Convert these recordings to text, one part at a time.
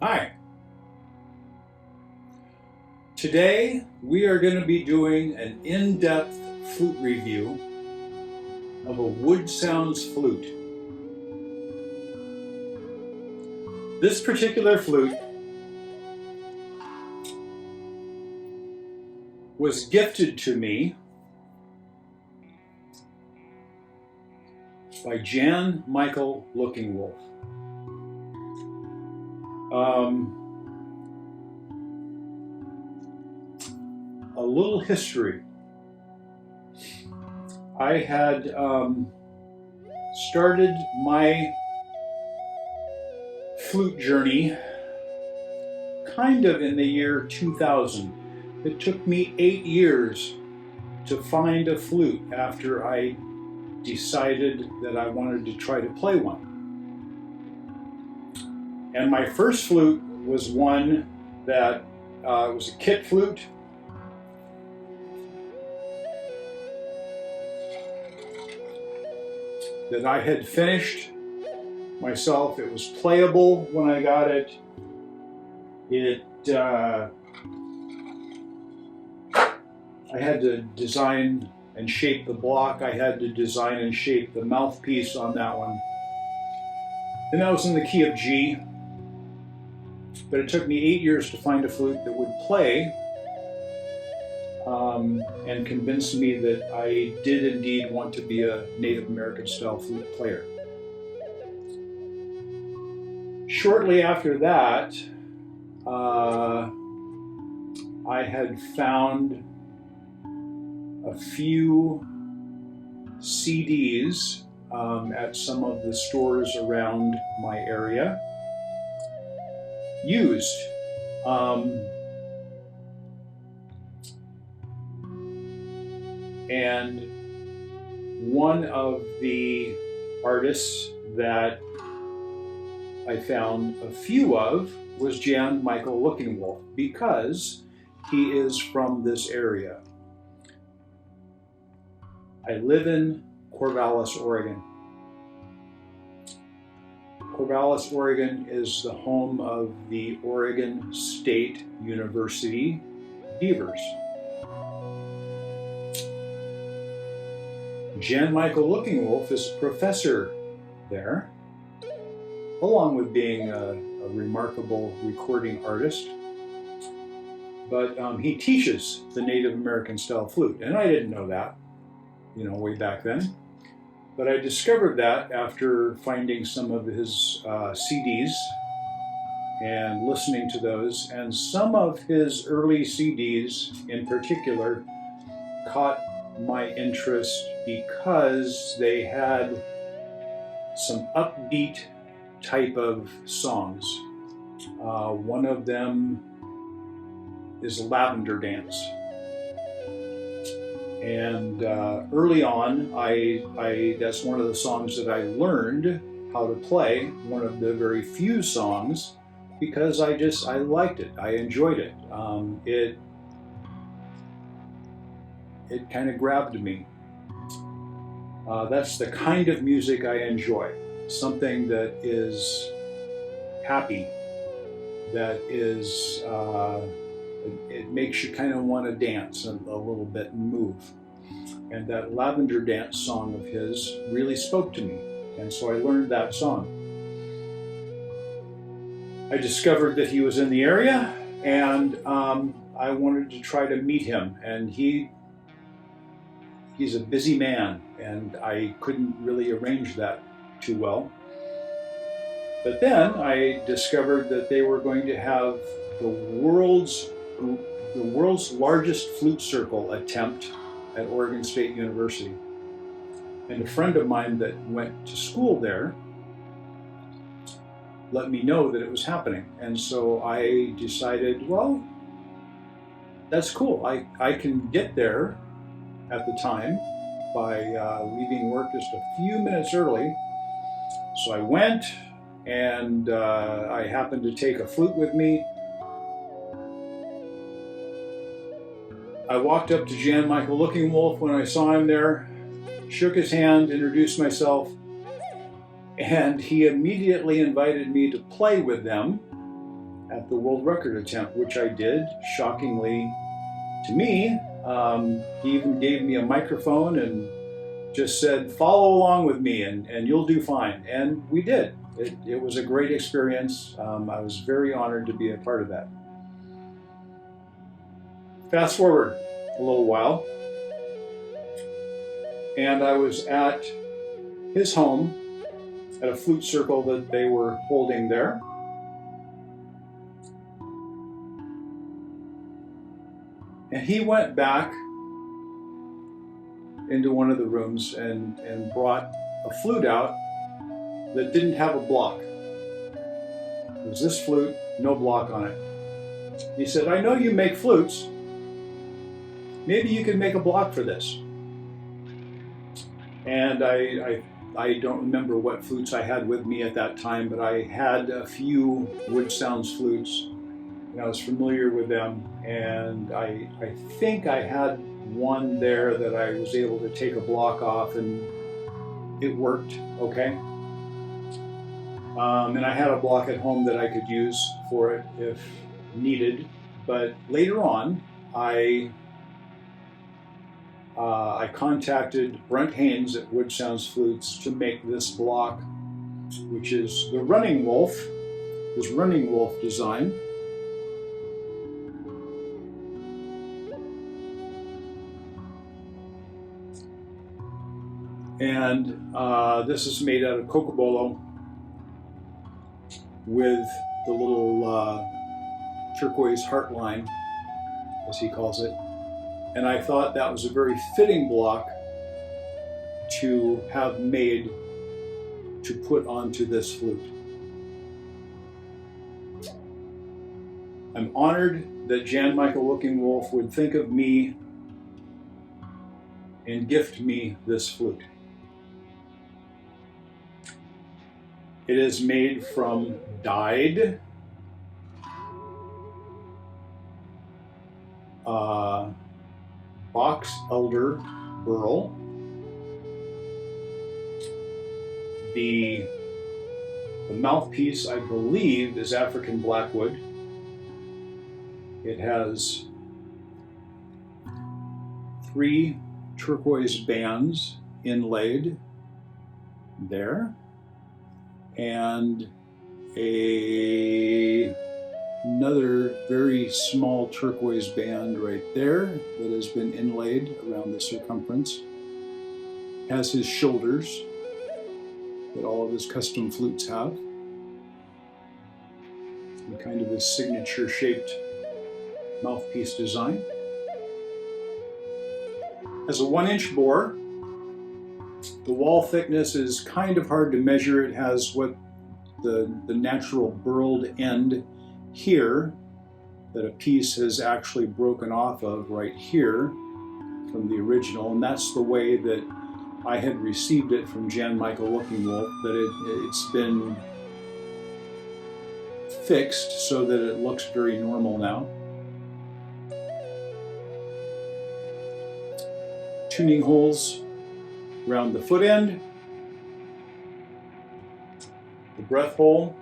Hi. Today we are going to be doing an in-depth flute review of a Woodsounds flute. This particular flute was gifted to me by Jan Michael Lookingwolf. A little history. I had started my flute journey kind of in the year 2000. It took me 8 years to find a flute after I decided that I wanted to try to play one. And my first flute was one that was a kit flute. That I had finished myself. It was playable when I got it. I had to design and shape the block. I had to design and shape the mouthpiece on that one. And that was in the key of G. But it took me 8 years to find a flute that would play and convinced me that I did indeed want to be a Native American style flute player. Shortly after that, I had found a few CDs at some of the stores around my area, used. And one of the artists that I found a few of was Jan Michael Lookingwolf, because he is from this area. I live in Corvallis, Oregon. Corvallis, Oregon is the home of the Oregon State University Beavers. Jan Michael Lookingwolf is a professor there, along with being a remarkable recording artist. But he teaches the Native American style flute, and I didn't know that, way back then. But I discovered that after finding some of his CDs and listening to those, and some of his early CDs in particular caught my interest because they had some upbeat type of songs. One of them is Lavender Dance. And early on, that's one of the songs that I learned how to play, one of the very few songs, because I liked it, I enjoyed it. It kind of grabbed me. That's the kind of music I enjoy. Something that is happy, that is, it makes you kind of want to dance a little bit and move. And that Lavender Dance song of his really spoke to me. And so I learned that song. I discovered that he was in the area, and I wanted to try to meet him. And he's a busy man, and I couldn't really arrange that too well. But then I discovered that they were going to have the world's largest flute circle attempt at Oregon State University. And a friend of mine that went to school there let me know that it was happening. And so I decided, well, that's cool. I can get there at the time by leaving work just a few minutes early. So I went, and I happened to take a flute with me. I walked up to Jan Michael Lookingwolf when I saw him there, shook his hand, introduced myself, and he immediately invited me to play with them at the world record attempt, which I did, shockingly to me. He even gave me a microphone and just said, follow along with me and you'll do fine. And we did. It was a great experience. I was very honored to be a part of that. Fast forward a little while, and I was at his home at a flute circle that they were holding there. And he went back into one of the rooms and brought a flute out that didn't have a block. It was this flute, no block on it. He said, I know you make flutes. Maybe you could make a block for this. And I don't remember what flutes I had with me at that time, but I had a few Woodsounds flutes, and I was familiar with them. And I think I had one there that I was able to take a block off, and it worked okay. And I had a block at home that I could use for it if needed. But later on, I contacted Brent Haines at Woodsounds Flutes to make this block, which is the Running Wolf, his Running Wolf design. And this is made out of Cocobolo with the little turquoise heart line, as he calls it. And I thought that was a very fitting block to have made to put onto this flute. I'm honored that Jan Michael Looking Wolf would think of me and gift me this flute. It is made from dyed Box Elder Burl. The mouthpiece, I believe, is African Blackwood. It has 3 turquoise bands inlaid there, and another very small turquoise band right there that has been inlaid around the circumference. Has his shoulders that all of his custom flutes have, and kind of his signature shaped mouthpiece design. Has a 1-inch bore. The wall thickness is kind of hard to measure. It has what the natural burled end here that a piece has actually broken off of right here from the original, and that's the way that I had received it from Jan Michael Looking Wolf, but it's been fixed so that it looks very normal now. Tuning holes around the foot end, the breath hole.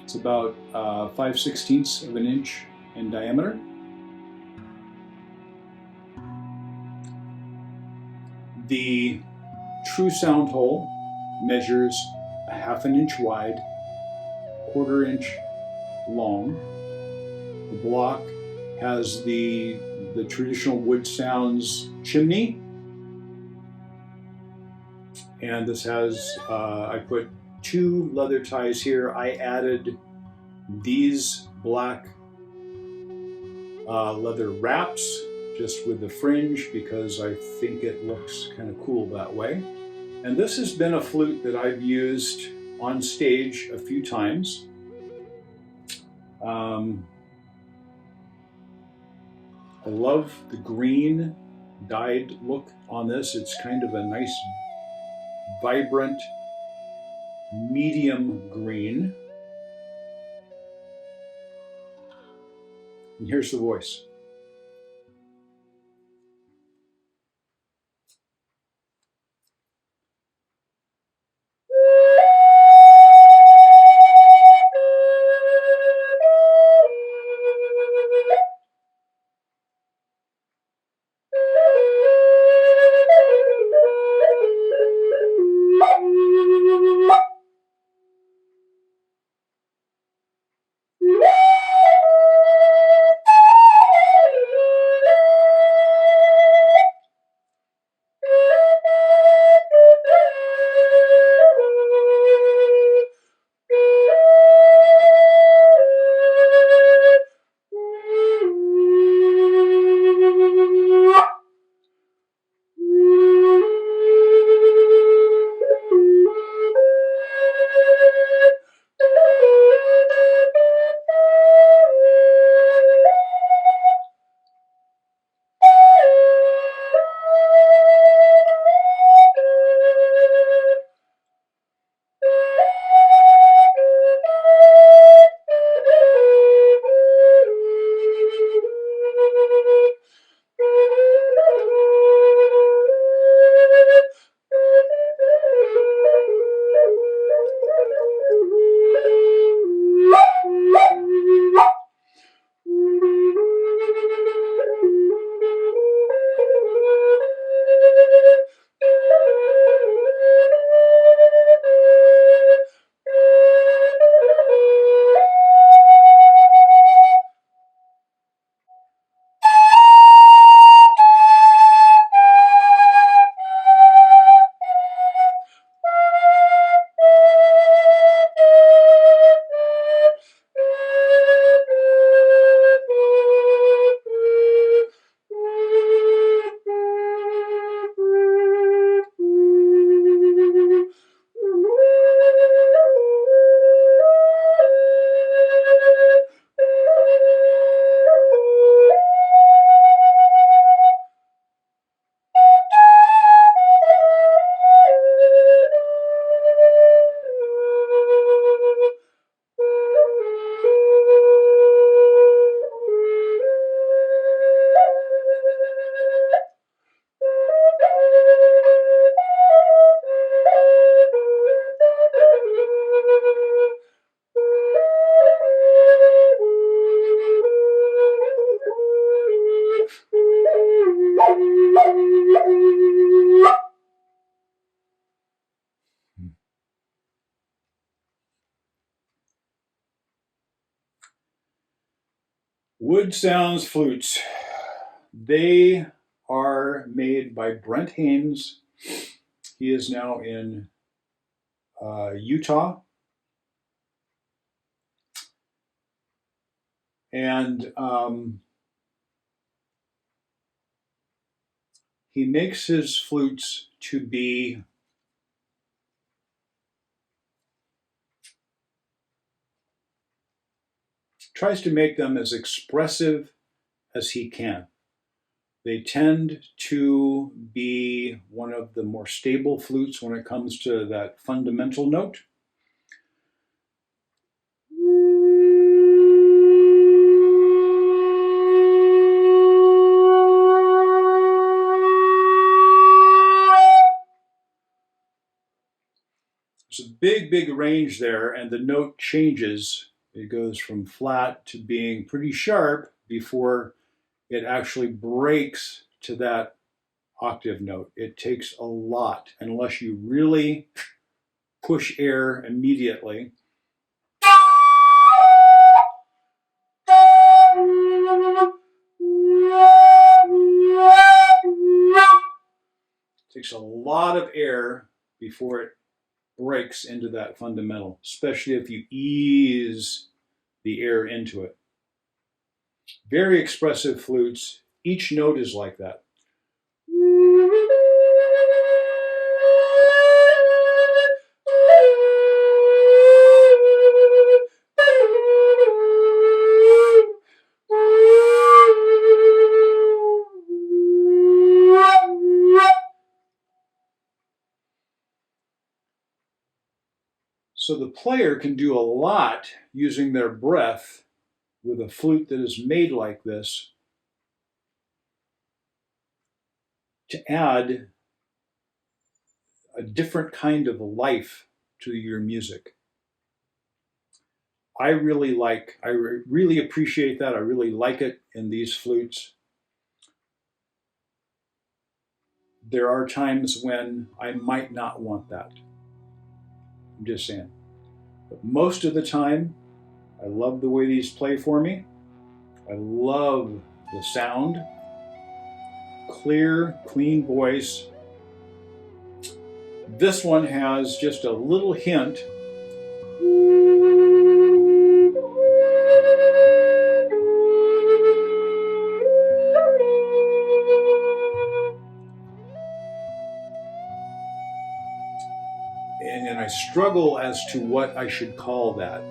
It's about 5/16 of an inch in diameter. The true sound hole measures a 1/2 inch wide, 1/4 inch long. The block has the traditional Woodsounds chimney, and this has, I put 2 leather ties here. I added these black leather wraps just with the fringe because I think it looks kind of cool that way. And this has been a flute that I've used on stage a few times. I love the green dyed look on this. It's kind of a nice, vibrant, medium green. And here's the voice. Woodsounds Flutes. They are made by Brent Haines. He is now in Utah. And he makes his flutes to be tries to make them as expressive as he can. They tend to be one of the more stable flutes when it comes to that fundamental note. There's a big range there, and the note changes. It goes from flat to being pretty sharp before it actually breaks to that octave note. It takes a lot, unless you really push air immediately. It takes a lot of air before it breaks into that fundamental, especially if you ease the air into it. Very expressive flutes. Each note is like that. So the player can do a lot using their breath with a flute that is made like this to add a different kind of life to your music. I really appreciate that. I really like it in these flutes. There are times when I might not want that. I'm just saying. But most of the time, I love the way these play for me. I love the sound. Clear, clean voice. This one has just a little hint. And I struggle as to what I should call that.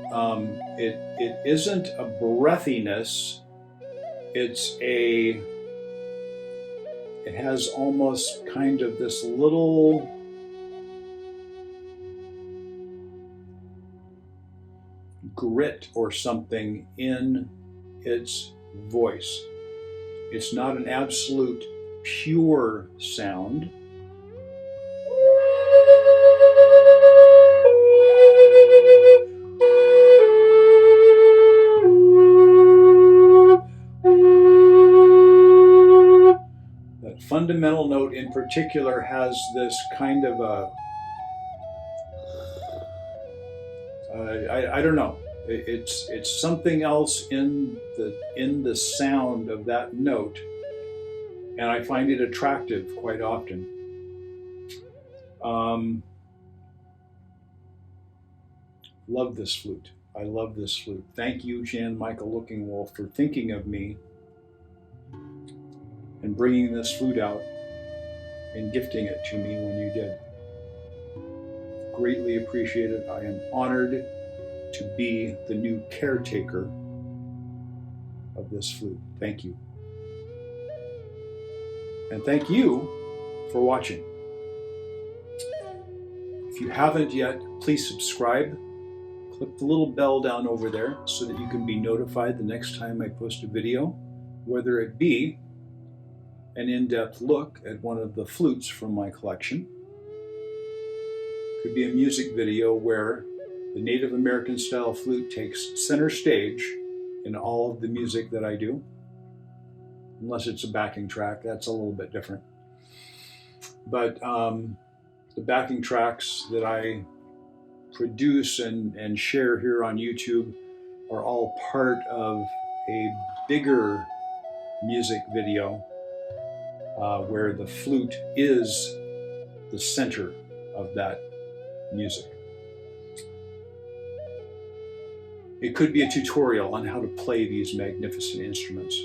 It isn't a breathiness. It has almost kind of this little grit or something in its voice. It's not an absolute pure sound. That fundamental note in particular has this kind of a I don't know. It's something else in the sound of that note, and I find it attractive quite often. Love this flute. I love this flute. Thank you, Jan Michael Looking Wolf, for thinking of me and bringing this flute out and gifting it to me when you did. Greatly appreciated. I am honored to be the new caretaker of this flute. Thank you. And thank you for watching. If you haven't yet, please subscribe. Click the little bell down over there so that you can be notified the next time I post a video, whether it be an in-depth look at one of the flutes from my collection. Could be a music video where the Native American style flute takes center stage in all of the music that I do. Unless it's a backing track, that's a little bit different. But the backing tracks that I produce and share here on YouTube are all part of a bigger music video where the flute is the center of that music. It could be a tutorial on how to play these magnificent instruments.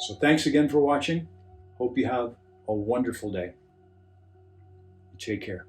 So thanks again for watching. Hope you have a wonderful day. Take care.